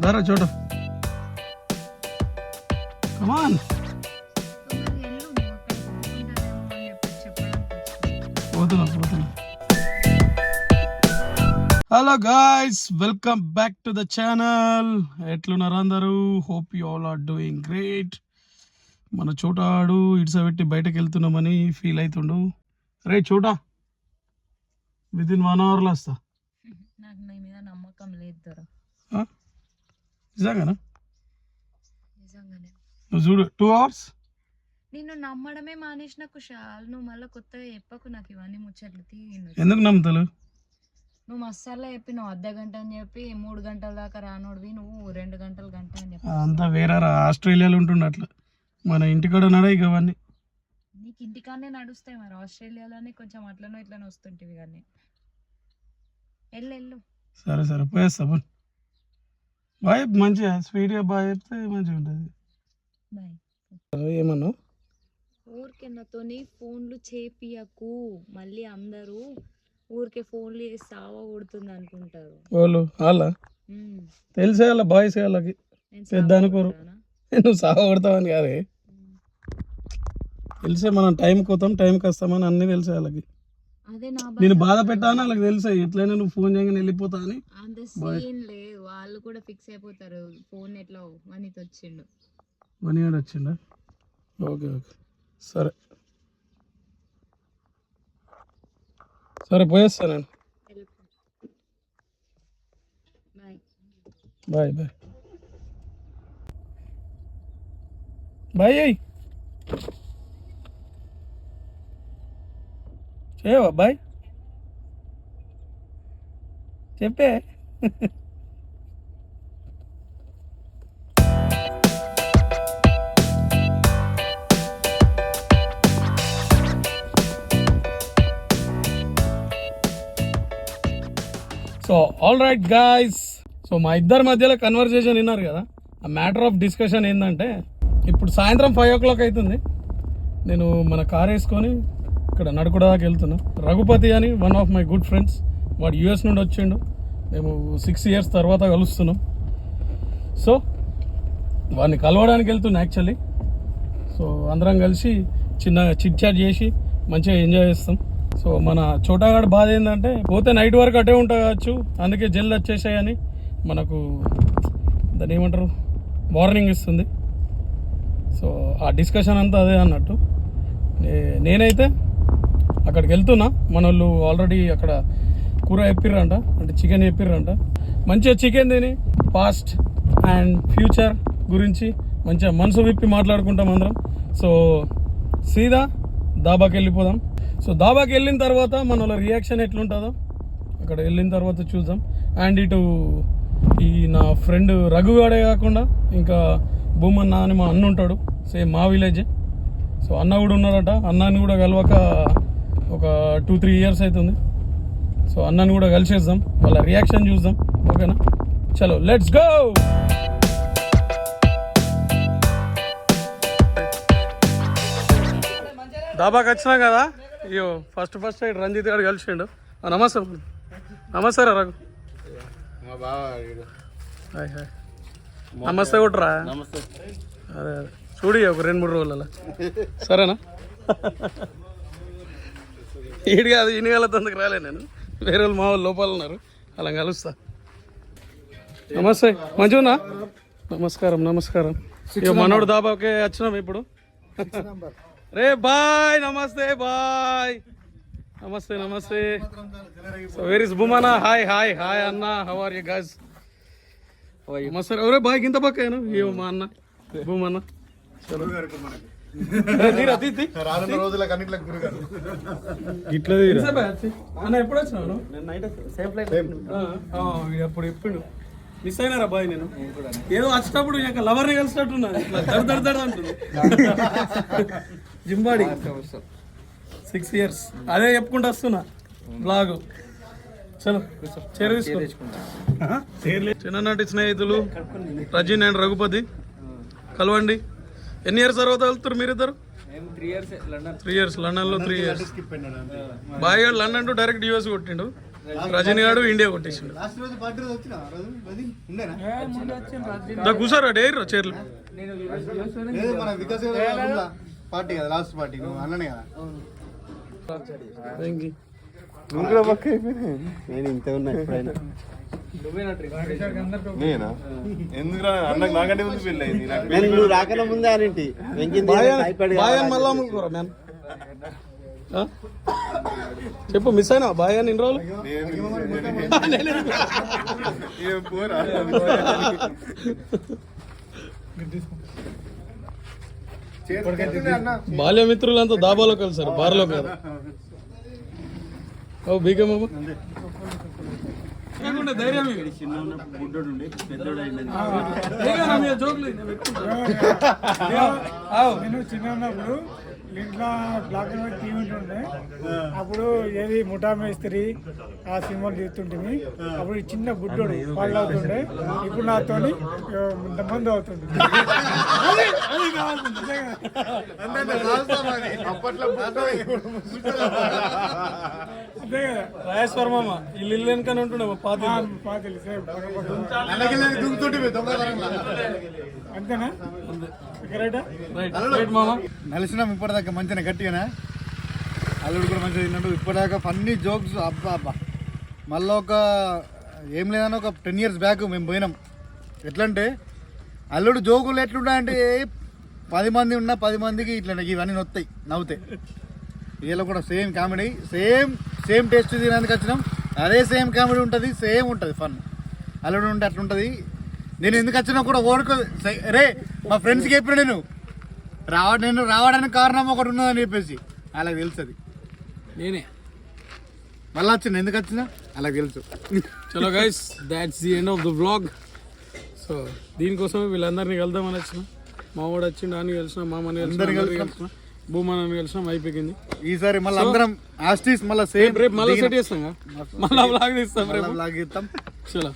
దారా చోట కమాన్ పోతున్నా. Hello guys, welcome back to the channel. ఎట్లున్నారు అందరూ? Hope you all are doing great. మన చోటాడు ఇట్స్ పెట్టి బయటకు వెళ్తున్నామని ఫీల్ అవుతుండు. రే చోటా, విత్ ఇన్ 1 hourలో వస్తా. నాకు నీ మీద నమ్మకం లేదు దొర. నిజంగానా? నిజంగానే. నువ్వు చూడు 2 hours. నిన్ను నమ్మడమే మానేసిన కుషాల్. నువ్వు మళ్ళీ కొత్తగా చెప్పకు నాకు ఇవన్నీ ముచ్చట్లు తీను. ఎందుకు నమ్ముతావు? నువ్వు మసాలా చెప్పి నువ్వు అర్ధగంట అని చెప్పి 3 గంటల దాకా రానోడివి, నువ్వు 2 గంటలు గంట అని చెప్పి అంతా వేరే ఆస్ట్రేలియాలో ఉంటుండే అట్లా. మన ఇంటికాడ నడే ఇక అవన్నీ నీకు ఇంటికానే నడుస్తాయి. మరి ఆస్ట్రేలియాలోనే కొంచెం అట్లనో ఇట్లనో వస్తుంటివి కానీ. వెళ్ళు. సరే సరే పోయేస్తా. బాయ్. మంచిగా స్వీట్గా బాయ్ చెప్తే మంచిగా ఉంటుంది. బాయ్. ఏమన్నావు? ఊరికే నాతోని ఫోన్లు చేపియకు. మళ్ళీ అందరూ ఊరికే ఫోన్లు చేసి సావా కొడుతుంది అనుకుంటారు. వాళ్ళు వాళ్ళ తెలిసే వాళ్ళ బాయ్స్ వాళ్ళకి పెద్ద అనుకోరు. నువ్వు సావ కొడతావని కాదే, తెలిసే మనం టైంకి పోతాం టైంకి వస్తామని అన్నీ తెలిసే వాళ్ళకి. అదే నా నేను బాధ పెట్టాను వాళ్ళకి తెలుసా. ఎట్లయినా నువ్వు ఫోన్ చేయగానే వెళ్ళిపోతా అని. అంత సీన్ లేదు, వాళ్ళు కూడా ఫిక్స్ అయిపోతారు. ఫోన్ ఎట్లా మనీతో వచ్చిండు. మనీ వచ్చిండా? ఓకే ఓకే సరే సరే పోయేస్తా నేను. Bye bye bye. అయ్యి చేయవా బాయ్? చెప్పే. So all right guys, so మా ఇద్దరి మధ్యలో కన్వర్జేషన్ విన్నారు కదా. ఆ మ్యాటర్ ఆఫ్ డిస్కషన్ ఏంటంటే, ఇప్పుడు సాయంత్రం 5 o'clock అవుతుంది. నేను మన కార్ వేసుకొని ఇక్కడ నడుకుడ దాకా వెళ్తున్నా. రఘుపతి అని one of my good friends, వాడు US నుండి వచ్చిండు. మేము 6 years తర్వాత కలుస్తున్నాం. సో వాడిని కలవడానికి వెళ్తున్నా యాక్చువల్లీ. సో అందరం కలిసి చిన్న చిట్ చాట్ చేసి మంచిగా ఎంజాయ్ చేస్తాం. సో మన చోటాగాడు బాధ ఏంటంటే, పోతే నైట్ వరకు అటే ఉంటా కావచ్చు, అందుకే జల్ది వచ్చేసాయని మనకు దాన్ని ఏమంటారు వార్నింగ్ ఇస్తుంది. సో ఆ డిస్కషన్ అంతా అదే అన్నట్టు. నేనైతే అక్కడికి వెళ్తున్నా. మన వాళ్ళు ఆల్రెడీ అక్కడ కూర చెప్పిర్రంట, అంటే చికెన్ చెప్పిర్రంట. మంచిగా చికెన్ తిని పాస్ట్ అండ్ ఫ్యూచర్ గురించి మంచిగా మనసు విప్పి మాట్లాడుకుంటాం అందరం. సో సీదా దాబాకి వెళ్ళిపోదాం. సో దాబాకి వెళ్ళిన తర్వాత మన వాళ్ళ రియాక్షన్ ఎట్లుంటుందో అక్కడ వెళ్ళిన తర్వాత చూద్దాం. అండ్ ఇటు ఈ నా ఫ్రెండ్ రఘుగాడే కాకుండా ఇంకా భూమన్న అని మా అన్న ఉంటాడు, సేమ్ మా విలేజే. సో అన్న కూడా ఉన్నారట. అన్నని కూడా కలవక ఒక 2-3 years అవుతుంది. సో అన్నని కూడా కలిసేద్దాం, వాళ్ళ రియాక్షన్ చూద్దాం. ఓకేనా? చలో లెట్స్ గో. దాబాకి వచ్చినా కదా, అయ్యో ఫస్ట్ ఇటు రంజిత్ గారు కలిసిండు. నమస్తే. నమస్తే రా రఘు. Hi hi. నమస్తే కొట్రా. అదే అదే చూడి ఒక 2-3 రోజులలో. సరేనా? ఈడు కాదు, ఈయన కలతందుకు రాలే నేను. వేరే వాళ్ళు మా వాళ్ళు లోపల ఉన్నారు, అలా కలుస్తా. నమస్తే. మంచిగున్నా? నమస్కారం నమస్కారం. ఇక మనోడు దాబాకే వచ్చినాం ఇప్పుడు. రే బాయ్. నమస్తే బాయ్. నమస్తే నమస్తే. సో వేర్ ఇస్ భూమనా? హాయ్ హాయ్ హాయ్ అన్న, హౌ ఆర్ యు గైస్? నమస్తే. ఒరే బాయ్ గింత పక్కాను ఏమో మా అన్న భూమన్న. అన్న ఎప్పుడు వచ్చినావు? అప్పుడు చెప్పిండు. మిస్ అయినారా బాయ్? నేను ఏదో వచ్చేటప్పుడు ఇంకా లవర్ని కలిసినట్టున్నది, ఇట్లా దడ అంటుంది. జింబాడి 6 years అదే చెప్పుకుంటూ వస్తున్నా బ్లాగ్. చలో చీర తీసుకో. చిన్ననాటి స్నేహితులు రజిన్ అండ్ రఘుపతి కలవండి. ఎన్ని ఇయర్స్ తర్వాత వెళ్తారు మీరిద్దరు? 3 years లండన్లో 3 years. బాయ్ గారు లండన్ టు డైరెక్ట్ US కొట్టిండు. రజనీ గారు ఇండియా కొట్టేసిండు. లాస్ట్ రోజు పార్టీ రోజు వచ్చినా రోజు ఉండేనా కూర్చోరా డైర్ చైర్లు. లేదు మన వికాస్ పార్టీ కదా లాస్ట్ పార్టీ నువ్వు అన్ననే కదా. నేను ఇంత ఉన్నా ఎప్పుడైనా నేనా ఎందుకు అన్నకు నాకంటే ముందు పెళ్ళి అయింది. నేను నువ్వు రాకనే ముందే అనింటి మళ్ళా అమ్ముకోరా మ్యాన్. చెప్పు మిస్ అయినా బాయ్ అని ఇన్ని రోజులు. పోరా బాల్యమిత్రులంతా దాబాలో కలిసారు, బార్లో కాదు. ఓ బీకే బాబు ధైర్యం నేను చిన్న ఉన్నప్పుడు ఇంట్లో బ్లాక్ అండ్ వైట్ టీవీ ఉంటుండే. అప్పుడు ఏది ముఠా మేస్త్రి ఆ సినిమాలు తీస్తుంటుంది. అప్పుడు ఈ చిన్న బుడ్డోడు వాళ్ళు అవుతుండే. ఇప్పుడు నాతోని ఇంతమంది అవుతుంది. అంతే కదా. రాజేష్ వర్మ ఇల్లు వెనుకనే ఉంటుండే పాత పాతలు దుంకుతుంటే అంతేనా రైటా? రైట్ మామ. నలిసినాం ఇప్పటిదాకా మంచిగా గట్టిగానా. అల్లుడు కూడా మంచిగా తిన్నాడు ఇప్పటిదాకా. ఫన్నీ జోక్స్ అబ్బా అబ్బా. మళ్ళీ ఒక ఏం లేదన్నా ఒక 10 years బ్యాక్ మేము పోయినాం. ఎట్లంటే అల్లుడు జోకులు ఎట్లుంటాయంటే 10 మంది ఉన్నా 10 మందికి ఇట్లా ఇవన్నీ నొత్తాయి నవ్వుతాయి. వీళ్ళు కూడా సేమ్ కామెడీ సేమ్ టేస్ట్ తినేందుకు వచ్చినాం. అదే సేమ్ కామెడీ ఉంటుంది, సేమ్ ఉంటుంది ఫన్. అల్లుడు ఉంటే అట్లుంటుంది. నేను ఎందుకు వచ్చినా కూడా ఓడుకో రే మా ఫ్రెండ్స్కి చెప్పిన నేను రావడానికి కారణం ఒకటి ఉన్నదని చెప్పేసి అలా తెలుస్తుంది. నేనే మళ్ళీ వచ్చిన ఎందుకు వచ్చినా అలా తెలుసు. చలో guys, that's the end of the vlog. So దీనికోసం వీళ్ళందరినీ వెళ్దామని వచ్చిన. మా వాడు వచ్చిండు, అని కలిసిన, మామని కలిసిన, భూమానాన్ని కలిసిన, అయిపోయింది. ఈసారి మళ్ళీ అందరం ఆస్టీస్ మళ్ళీ సేమ్ రేపు మళ్ళీ సెట్ చేస్తాం, మళ్ళీ వ్లాగ్ తీస్తాం, రేపు లాగిస్తాం. చలో.